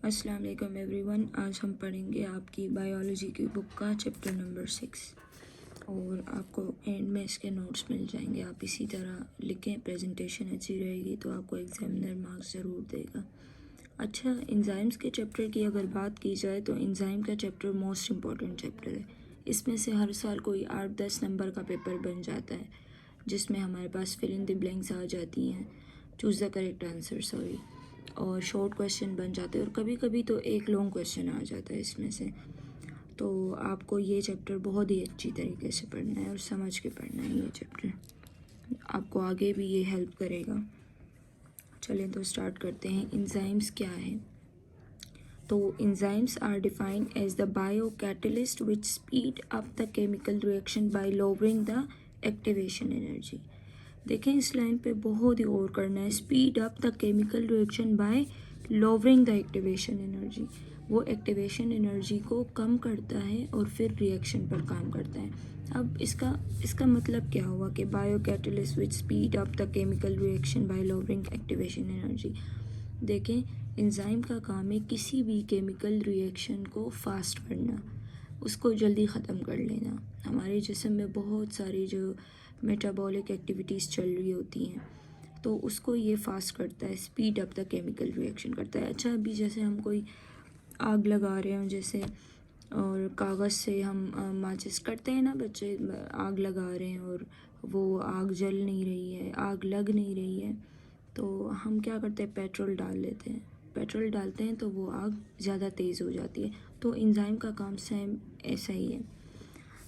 अस्सलाम वालेकुम एवरीवन। आज हम पढ़ेंगे आपकी बायोलॉजी की बुक का चैप्टर नंबर 6 और आपको एंड में इसके नोट्स मिल जाएंगे। आप इसी तरह लिखें, प्रेजेंटेशन अच्छी रहेगी तो आपको एग्जामिनर मार्क्स ज़रूर देगा। अच्छा, एंजाइम्स के चैप्टर की अगर बात की जाए तो एंजाइम का चैप्टर मोस्ट इम्पॉर्टेंट चैप्टर है। इसमें से हर साल कोई 8-10 नंबर का पेपर बन जाता है जिसमें हमारे पास फिल इन द ब्लैंक्स आ जाती हैं, choose the correct answer sorry, और शॉर्ट क्वेश्चन बन जाते हैं और कभी कभी तो एक लॉन्ग क्वेश्चन आ जाता है इसमें से। तो आपको ये चैप्टर बहुत ही अच्छी तरीके से पढ़ना है और समझ के पढ़ना है। ये चैप्टर आपको आगे भी ये हेल्प करेगा। चलें तो स्टार्ट करते हैं। एंजाइम्स क्या है? तो enzymes are defined as the bio catalyst which speed up the chemical reaction by lowering the activation energy. देखें, इस लाइन पे बहुत ही गौर करना है। Speed up the chemical reaction by lowering the activation energy. वो एक्टिवेशन एनर्जी को कम करता है और फिर रिएक्शन पर काम करता है। अब इसका मतलब क्या हुआ कि bio catalyst which speed up the chemical reaction by lowering activation energy. देखें, एंजाइम का काम है किसी भी केमिकल रिएक्शन को फास्ट करना, उसको जल्दी ख़त्म कर लेना। हमारे जिस्म में बहुत सारी जो मेटाबॉलिक एक्टिविटीज़ चल रही होती हैं तो उसको ये फास्ट करता है, speed up the chemical reaction करता है। अच्छा, अभी जैसे हम कोई आग लगा रहे हों जैसे, और कागज़ से हम माचिस करते हैं ना बच्चे, आग लगा रहे हैं और वो आग जल नहीं रही है, आग लग नहीं रही है, तो हम क्या करते हैं, पेट्रोल डाल लेते हैं। पेट्रोल डालते हैं तो वो आग ज़्यादा तेज़ हो जाती है। तो एंजाइम का काम सेम ऐसा ही है।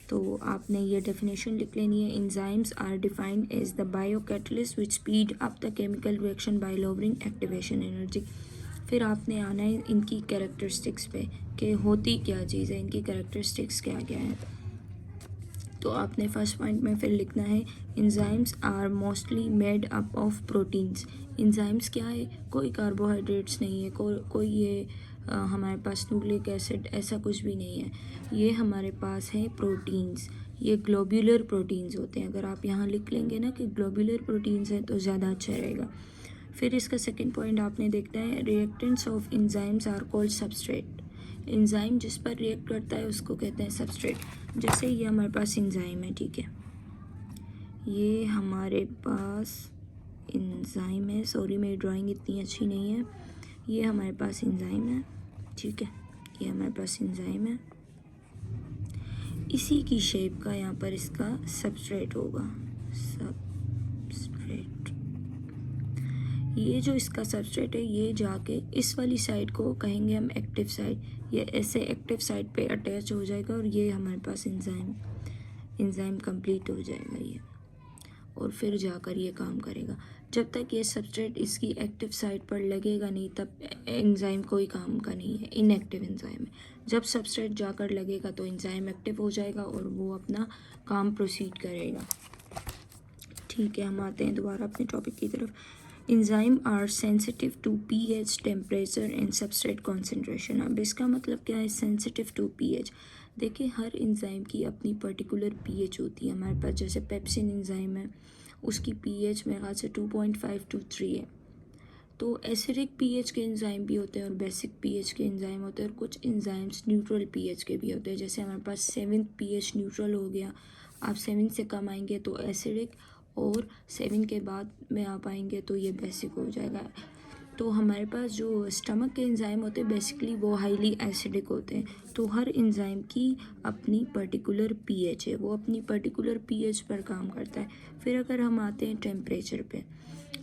तो आपने ये डेफिनेशन लिख लेनी है। Enzymes are defined as the bio catalyst which speed up the chemical reaction by lowering activation energy. फिर आपने आना है इनकी कैरेक्टरिस्टिक्स पे कि होती क्या चीज़ है, इनकी कैरेक्टरिस्टिक्स क्या क्या है। तो आपने फर्स्ट पॉइंट में फिर लिखना है enzymes are mostly made up of proteins. Enzymes क्या है? कोई कार्बोहाइड्रेट्स नहीं है, कोई ये हमारे पास न्यूक्लिक एसिड ऐसा कुछ भी नहीं है। ये हमारे पास है प्रोटीन्स। ये ग्लोब्यूलर प्रोटीन्स होते हैं। अगर आप यहाँ लिख लेंगे ना कि ग्लोब्यूलर प्रोटीन्स हैं तो ज़्यादा अच्छा रहेगा। फिर इसका सेकंड पॉइंट आपने देखना है reactants of enzymes are called substrate. Enzyme जिस पर रिएक्ट करता है उसको कहते हैं सबस्ट्रेट। जैसे ये हमारे पास एंजाइम है, ठीक है, ये हमारे पास एंजाइम है, सॉरी मेरी ड्राइंग इतनी अच्छी नहीं है। ये हमारे पास एंजाइम है, ठीक है, ये हमारे पास एंजाइम है। इसी की शेप का यहाँ पर इसका सबस्ट्रेट होगा, सबस्ट्रेट। ये जो इसका सबस्ट्रेट है ये जाके इस वाली साइड को कहेंगे हम एक्टिव साइड। ये ऐसे एक्टिव साइड पे अटैच हो जाएगा और ये हमारे पास एंजाइम कंप्लीट हो जाएगा ये, और फिर जाकर ये काम करेगा। जब तक ये सबस्ट्रेट इसकी एक्टिव साइड पर लगेगा नहीं तब एंजाइम कोई काम का नहीं है, इनएक्टिव एंजाइम है। जब सबस्ट्रेट जाकर लगेगा तो एंजाइम एक्टिव हो जाएगा और वो अपना काम प्रोसीड करेगा। ठीक है, हम आते हैं दोबारा अपने टॉपिक की तरफ। Enzyme are sensitive to pH, temperature and substrate concentration. अब इसका मतलब क्या है सेंसिटिव टू pH? देखिए, हर एंजाइम की अपनी पर्टिकुलर pH होती है। हमारे पास जैसे पेप्सिन एंजाइम है, उसकी pH मेरे ख्याल से 2.5 to 3 है। तो एसिडिक pH के एंजाइम भी होते हैं और बेसिक pH के एंजाइम होते हैं, और कुछ एंजाइम्स न्यूट्रल pH के भी होते हैं। जैसे हमारे पास 7 pH न्यूट्रल हो गया, आप 7 से कम आएंगे तो एसिडिक, और 7 के बाद में आप आएंगे तो ये बेसिक हो जाएगा। तो हमारे पास जो स्टमक के एंजाइम होते हैं बेसिकली वो हाईली एसिडिक होते हैं। तो हर एंजाइम की अपनी पर्टिकुलर pH है, वो अपनी पर्टिकुलर pH पर काम करता है। फिर अगर हम आते हैं टेम्परेचर पे,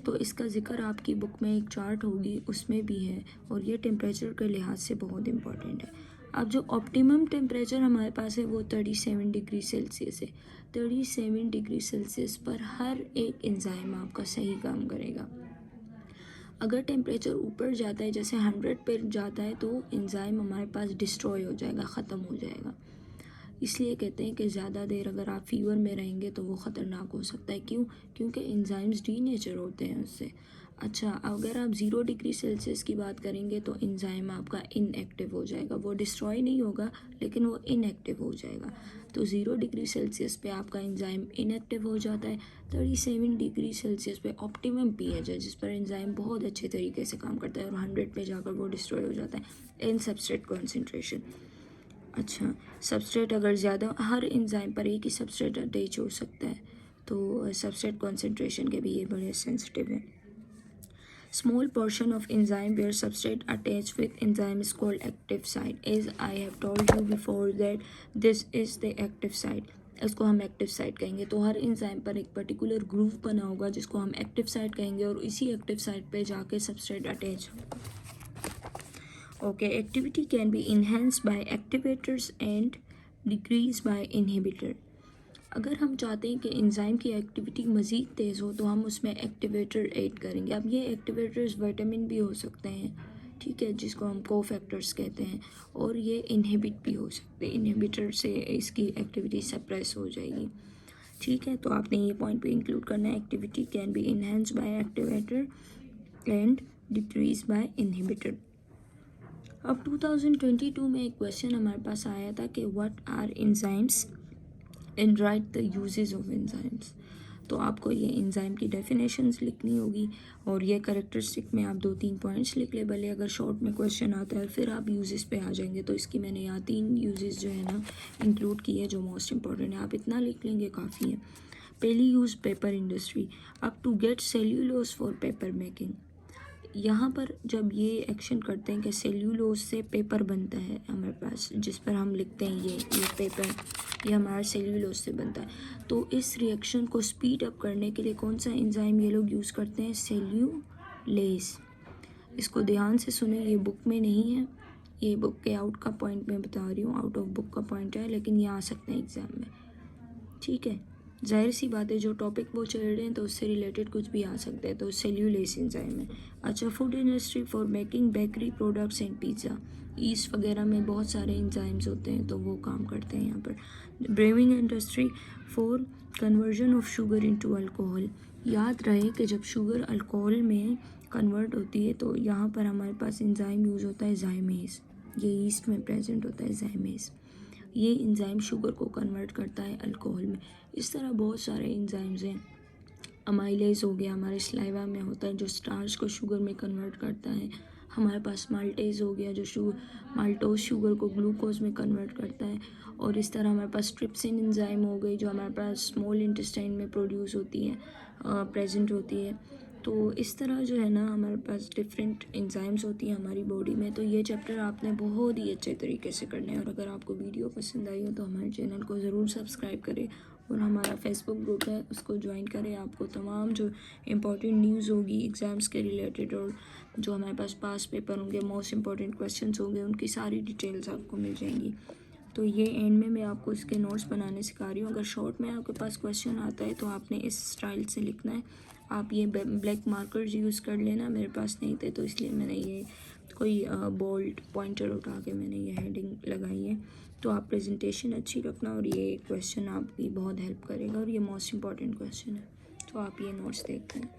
तो इसका जिक्र आपकी बुक में एक चार्ट होगी उसमें भी है, और ये टेम्परेचर के लिहाज से बहुत इंपॉर्टेंट है। अब जो ऑप्टिमम टेम्परेचर हमारे पास है वो 37 डिग्री सेल्सियस है। 37 डिग्री सेल्सियस पर हर एक एंजाइम आपका सही काम करेगा। अगर टेम्परेचर ऊपर जाता है, जैसे 100 पर जाता है, तो एंजाइम हमारे पास डिस्ट्रॉय हो जाएगा, ख़त्म हो जाएगा। इसलिए कहते हैं कि ज़्यादा देर अगर आप फीवर में रहेंगे तो वो ख़तरनाक हो सकता है। क्यों? क्योंकि एंजाइम्स डीनेचर होते हैं उससे। अच्छा, अगर आप 0 डिग्री सेल्सियस की बात करेंगे तो एंजाइम आपका इनएक्टिव हो जाएगा, वो डिस्ट्रॉय नहीं होगा लेकिन वो इनएक्टिव हो जाएगा। तो 0 डिग्री सेल्सियस पे आपका एंजाइम इनएक्टिव हो जाता है। 37 डिग्री सेल्सियस पे ऑप्टिमम पीएच है जिस पर एंजाइम बहुत अच्छे तरीके से काम करता है और 100 पे जाकर वो डिस्ट्रॉय हो जाता है। इन सबस्ट्रेट कॉन्सेंट्रेशन। अच्छा, सबस्ट्रेट अगर ज़्यादा, हर एंजाइम पर एक ही सबस्ट्रेट अटैच हो सकता है, तो सबस्ट्रेट कॉन्सेंट्रेशन के भी ये बड़े सेंसिटिव है। Small portion of enzyme where substrate attached with enzyme is called active site. As I have told you before that this is the active site. इसको हम एक्टिव साइट कहेंगे। तो हर एंजाइम पर एक पर्टिकुलर ग्रूव बना होगा जिसको हम एक्टिव साइट कहेंगे और इसी एक्टिव साइट पे जाके सबस्ट्रेट अटैच होगा। Okay, activity can be enhanced by activators and decrease by inhibitor. अगर हम चाहते हैं कि एंजाइम की एक्टिविटी मज़ीद तेज़ हो तो हम उसमें एक्टिवेटर ऐड करेंगे। अब ये एक्टिवेटर्स विटामिन भी हो सकते हैं, ठीक है, जिसको हम कोफैक्टर्स कहते हैं, और ये इनहिबिट भी हो सकते हैं। इनहिबिटर से इसकी एक्टिविटी सप्रेस हो जाएगी, ठीक है। तो आपने ये पॉइंट भी इंक्लूड करना है, activity can be enhance by activator and decrease by inhibitor. अब 2022 में एक क्वेश्चन हमारे पास आया था कि what are enzymes and write the uses of enzymes. तो आपको ये एंजाइम की डेफिनेशंस लिखनी होगी और ये कैरेक्टरिस्टिक में आप 2-3 पॉइंट्स लिख ले भले, अगर शॉर्ट में क्वेश्चन आता है फिर आप यूजेस पे आ जाएंगे। तो इसकी मैंने यहाँ 3 यूजेस जो है ना इंक्लूड किए जो मोस्ट इंपॉर्टेंट है, आप इतना लिख लेंगे काफ़ी है। पहली यूज़ पेपर इंडस्ट्री, अब to get cellulose for paper making. यहाँ पर जब ये एक्शन करते हैं कि सेल्यूलोज से पेपर बनता है हमारे पास, जिस पर हम लिखते हैं ये पेपर, ये हमारा सेल्यूलोज से बनता है। तो इस रिएक्शन को स्पीड अप करने के लिए कौन सा एंजाइम ये लोग यूज़ करते हैं? सेल्यूलेज। इसको ध्यान से सुने, ये बुक में नहीं है, ये बुक के आउट का पॉइंट मैं बता रही हूँ, आउट ऑफ बुक का पॉइंट है, लेकिन ये आ सकते हैं एग्ज़ाम में, ठीक है। जाहिर सी बात है, जो टॉपिक वो चल रहे हैं तो उससे रिलेटेड कुछ भी आ सकता है, तो सेल्यूलेज एंजाइम है। अच्छा, food industry for making bakery products and pizza, east वगैरह में बहुत सारे एंजाइम्स होते हैं तो वो काम करते हैं यहाँ पर। Braving industry for conversion of sugar into alcohol. याद रहे कि जब शुगर अल्कोहल में कन्वर्ट होती है तो यहाँ पर हमारे पास एंजाइम यूज़ होता है ज़ाइमेज, ये ईस्ट में प्रेजेंट होता है ज़ाइमेज। ये एंजाइम शुगर को कन्वर्ट करता है अल्कोहल में। इस तरह बहुत सारे एंजाइम्स हैं। अमाइलेज हो गया, हमारे स्लाइवा में होता है जो स्टार्च को शुगर में कन्वर्ट करता है। हमारे पास माल्टेज हो गया जो माल्टोज शुगर को ग्लूकोज में कन्वर्ट करता है। और इस तरह हमारे पास ट्रिप्सिन एंजाइम हो गई जो हमारे पास स्मॉल इंटेस्टाइन में प्रोड्यूस होती है, प्रेजेंट होती है। तो इस तरह जो है ना हमारे पास डिफरेंट एंजाइम्स होती हैं हमारी बॉडी में। तो ये चैप्टर आपने बहुत ही अच्छे तरीके से करना है। और अगर आपको वीडियो पसंद आई हो तो हमारे चैनल को ज़रूर सब्सक्राइब करें और हमारा फेसबुक ग्रुप है उसको ज्वाइन करें। आपको तमाम जो इम्पोर्टेंट न्यूज़ होगी एग्ज़ाम्स के रिलेटेड और जो हमारे पास पास पेपर होंगे, मोस्ट इम्पॉर्टेंट क्वेश्चंस होंगे, उनकी सारी डिटेल्स आपको मिल जाएंगी। तो ये एंड में मैं आपको इसके नोट्स बनाने सिखा रही हूँ। अगर शॉर्ट में आपके पास क्वेश्चन आता है तो आपने इस स्टाइल से लिखना है। आप ये ब्लैक मार्कर्स यूज़ कर लेना, मेरे पास नहीं थे तो इसलिए मैंने ये कोई बोल्ड पॉइंटर उठा के मैंने ये हेडिंग लगाई है। तो आप प्रेजेंटेशन अच्छी रखना और ये क्वेश्चन आपकी बहुत हेल्प करेगा और ये मोस्ट इम्पॉर्टेंट क्वेश्चन है। तो आप ये नोट्स देखते हैं।